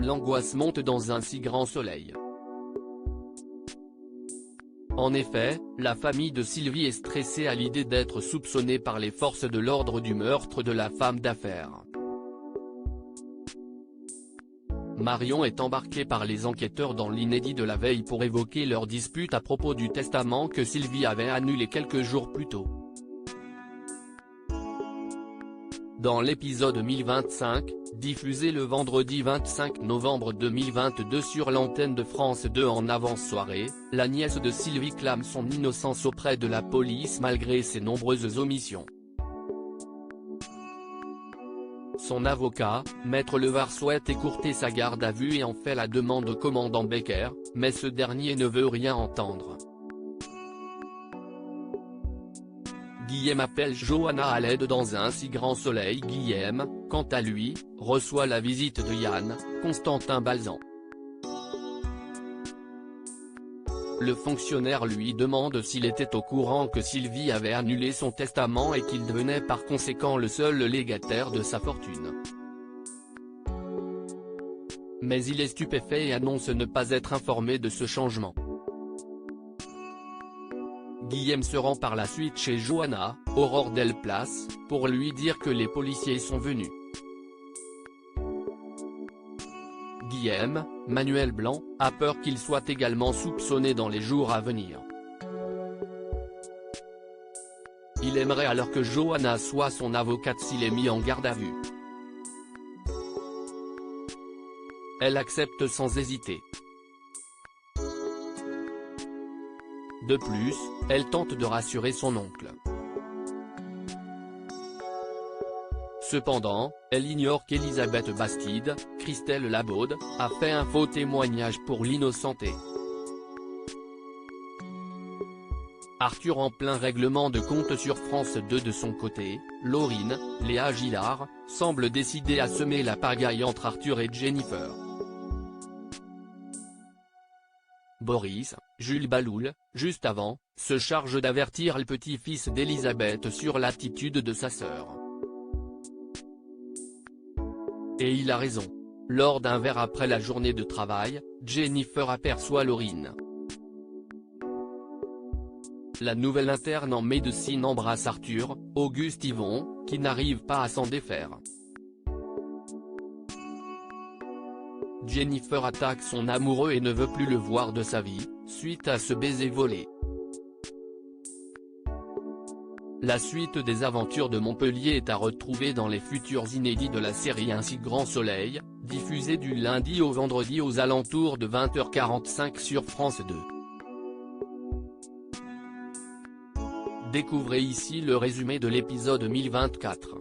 l'angoisse monte dans un si grand soleil. En effet, la famille de Sylvie est stressée à l'idée d'être soupçonnée par les forces de l'ordre du meurtre de la femme d'affaires. Marion est embarquée par les enquêteurs dans l'inédit de la veille pour évoquer leur dispute à propos du testament que Sylvie avait annulé quelques jours plus tôt. Dans l'épisode 1025, diffusé le vendredi 25 novembre 2022 sur l'antenne de France 2 en avant-soirée, la nièce de Sylvie clame son innocence auprès de la police malgré ses nombreuses omissions. Son avocat, Maître Levard, souhaite écourter sa garde à vue et en fait la demande au commandant Becker, mais ce dernier ne veut rien entendre. Guillaume appelle Johanna à l'aide dans un si grand soleil. Guillaume, quant à lui, reçoit la visite de Yann, Constantin Balzan. Le fonctionnaire lui demande s'il était au courant que Sylvie avait annulé son testament et qu'il devenait par conséquent le seul légataire de sa fortune. Mais il est stupéfait et annonce ne pas être informé de ce changement. Guillaume se rend par la suite chez Johanna, Aurore Delplace, pour lui dire que les policiers sont venus. Guillaume, Manuel Blanc, a peur qu'il soit également soupçonné dans les jours à venir. Il aimerait alors que Johanna soit son avocate s'il est mis en garde à vue. Elle accepte sans hésiter. De plus, elle tente de rassurer son oncle. Cependant, elle ignore qu'Elisabeth Bastide, Christelle Labaude, a fait un faux témoignage pour l'innocenter. Arthur en plein règlement de compte sur France 2 de son côté, Laurine, Léa Gillard, semble décidée à semer la pagaille entre Arthur et Jennifer. Boris, Jules Baloul, juste avant, se charge d'avertir le petit-fils d'Elisabeth sur l'attitude de sa sœur. Et il a raison. Lors d'un verre après la journée de travail, Jennifer aperçoit Laurine. La nouvelle interne en médecine embrasse Arthur, Auguste Yvon, qui n'arrive pas à s'en défaire. Jennifer attaque son amoureux et ne veut plus le voir de sa vie, suite à ce baiser volé. La suite des aventures de Montpellier est à retrouver dans les futurs inédits de la série Un si grand soleil, diffusé du lundi au vendredi aux alentours de 20h45 sur France 2. Découvrez ici le résumé de l'épisode 1024.